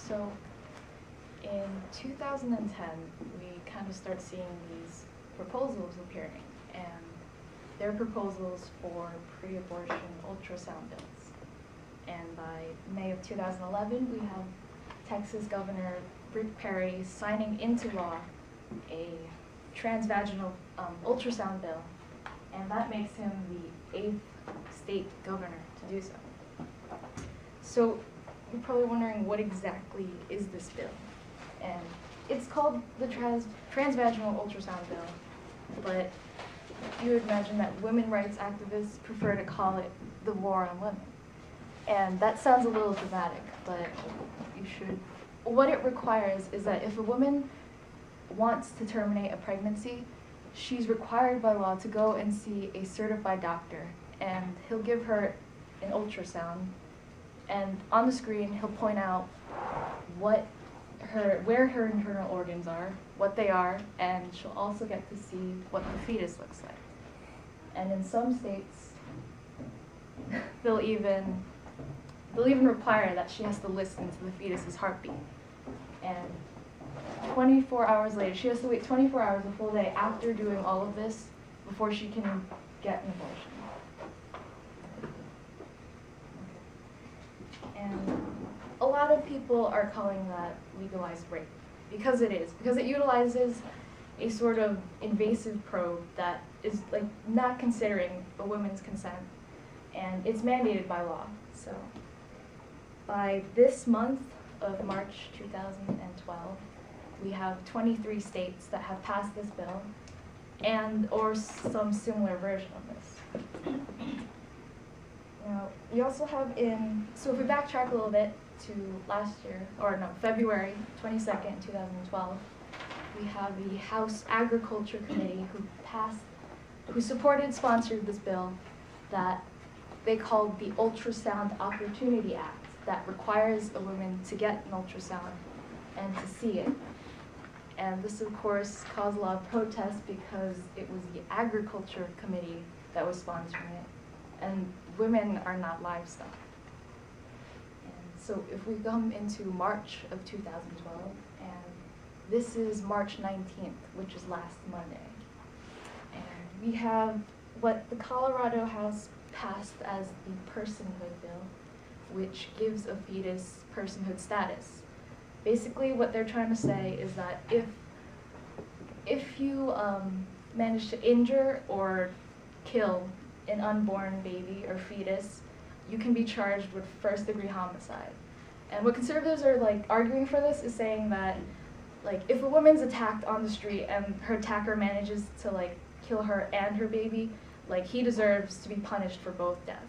So in 2010, we kind of start seeing these proposals appearing, and they're proposals for pre-abortion ultrasound bills. And by May of 2011, we have Texas Governor Rick Perry signing into law a transvaginal ultrasound bill, and that makes him the 8th state governor to do so. So you're probably wondering, what exactly is this bill? And it's called the transvaginal ultrasound bill, but you would imagine that women rights activists prefer to call it the war on women. And that sounds a little dramatic, but you should. What it requires is that if a woman wants to terminate a pregnancy, she's required by law to go and see a certified doctor, and he'll give her an ultrasound, and on the screen he'll point out where her internal organs are, what they are, and she'll also get to see what the fetus looks like. And in some states, they'll even require that she has to listen to the fetus's heartbeat. And 24 hours later, she has to wait 24 hours, a full day, after doing all of this before she can get an abortion. And a lot of people are calling that legalized rape, because it is, because it utilizes a sort of invasive probe that is like not considering a woman's consent, and it's mandated by law. So by this month of March 2012, we have 23 states that have passed this bill, and or some similar version of this. Now, we also have so if we backtrack a little bit to last year, or no, February 22nd, 2012, we have the House Agriculture Committee who sponsored this bill that they called the Ultrasound Opportunity Act, that requires a woman to get an ultrasound and to see it. And this, of course, caused a lot of protests because it was the Agriculture Committee that was sponsoring it, and women are not livestock. And so if we come into March of 2012, and this is March 19th, which is last Monday, and we have what the Colorado House passed as the personhood bill, which gives a fetus personhood status. Basically, what they're trying to say is that if you manage to injure or kill an unborn baby or fetus, you can be charged with first-degree homicide. And what conservatives are arguing for this is saying that if a woman's attacked on the street and her attacker manages to kill her and her baby, he deserves to be punished for both deaths.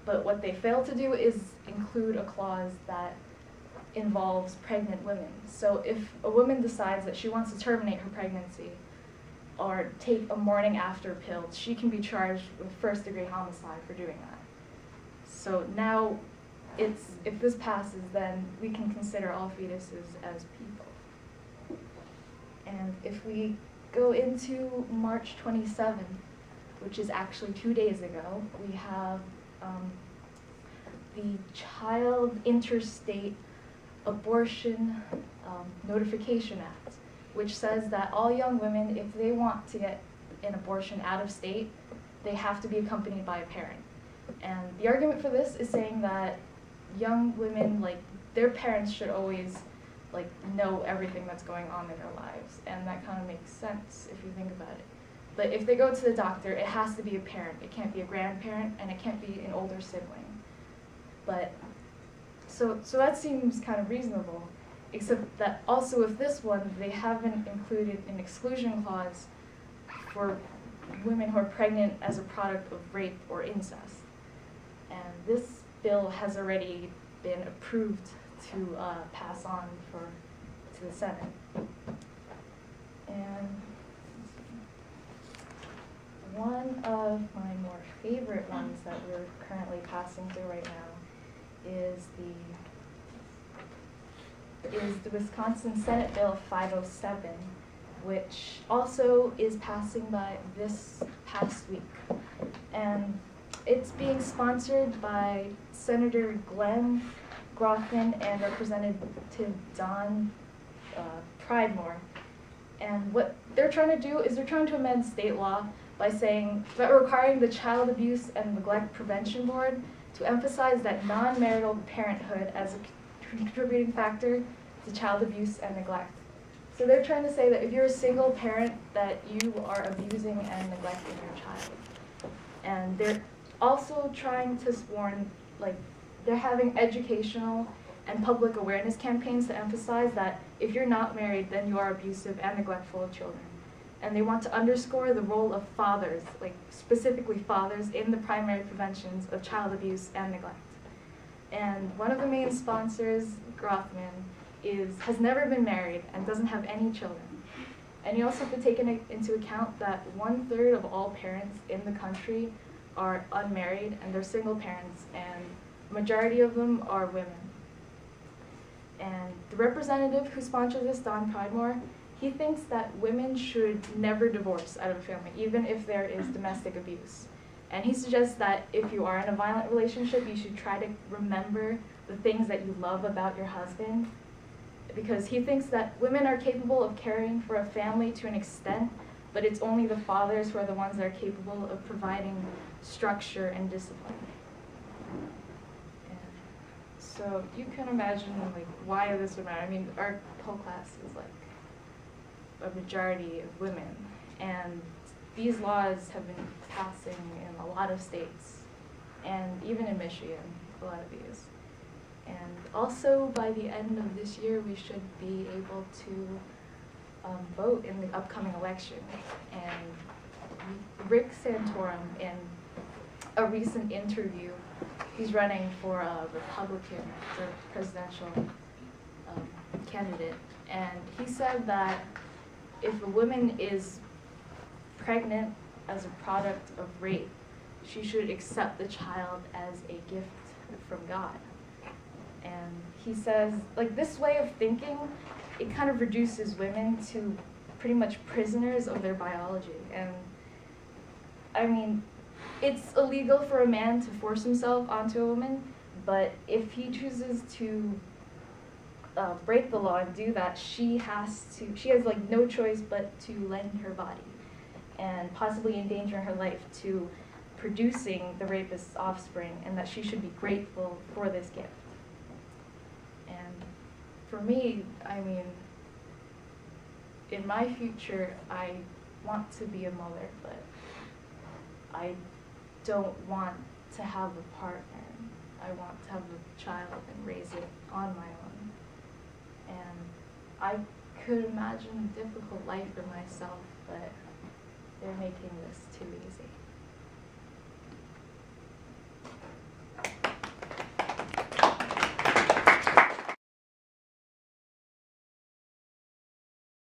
But what they fail to do is include a clause that involves pregnant women. So if a woman decides that she wants to terminate her pregnancy or take a morning after pill, she can be charged with first-degree homicide for doing that. So now, if this passes, then we can consider all fetuses as people. And if we go into March 27th, which is actually 2 days ago, we have the Child Interstate Abortion Notification Act, which says that all young women, if they want to get an abortion out of state, they have to be accompanied by a parent. And the argument for this is saying that young women, their parents should always know everything that's going on in their lives, and that kind of makes sense if you think about it. But if they go to the doctor, it has to be a parent. It can't be a grandparent, and it can't be an older sibling. But so that seems kind of reasonable, except that also with this one, they haven't included an exclusion clause for women who are pregnant as a product of rape or incest. And this bill has already been approved to pass on to the Senate. And one of my more favorite ones that we're currently passing through right now is the Wisconsin Senate Bill 507, which also is passing by this past week. And it's being sponsored by Senator Glenn Grothman and Representative Don Pridemore. And what they're trying to do is they're trying to amend state law by saying that requiring the Child Abuse and Neglect Prevention Board to emphasize that non-marital parenthood as a contributing factor to child abuse and neglect. So they're trying to say that if you're a single parent, that you are abusing and neglecting your child. And they're also trying to warn, like, they're having educational and public awareness campaigns to emphasize that if you're not married, then you are abusive and neglectful of children. And they want to underscore the role of fathers, like specifically fathers, in the primary preventions of child abuse and neglect. And one of the main sponsors, Grothman, has never been married and doesn't have any children. And you also have to take into account that 1/3 of all parents in the country are unmarried and they're single parents, and the majority of them are women. And the representative who sponsors this, Don Pridemore, he thinks that women should never divorce out of a family, even if there is domestic abuse. And he suggests that if you are in a violent relationship, you should try to remember the things that you love about your husband, because he thinks that women are capable of caring for a family to an extent, but it's only the fathers who are the ones that are capable of providing structure and discipline. And so you can imagine, like, why this would matter. I mean, our whole class is like a majority of women, and these laws have been passing in a lot of states, and even in Michigan, a lot of these. And also, by the end of this year, we should be able to vote in the upcoming election. And Rick Santorum, in a recent interview, he's running for a Republican for presidential candidate, and he said that if a woman is pregnant as a product of rape, she should accept the child as a gift from God. And he says, like, this way of thinking, it kind of reduces women to pretty much prisoners of their biology. And I mean, it's illegal for a man to force himself onto a woman, but if he chooses to break the law and do that, she has like no choice but to lend her body and possibly endanger her life to producing the rapist's offspring, and that she should be grateful for this gift. And for me, I mean, in my future, I want to be a mother, but I don't want to have a partner. I want to have a child and raise it on my own. And I could imagine a difficult life for myself, but they're making this too easy.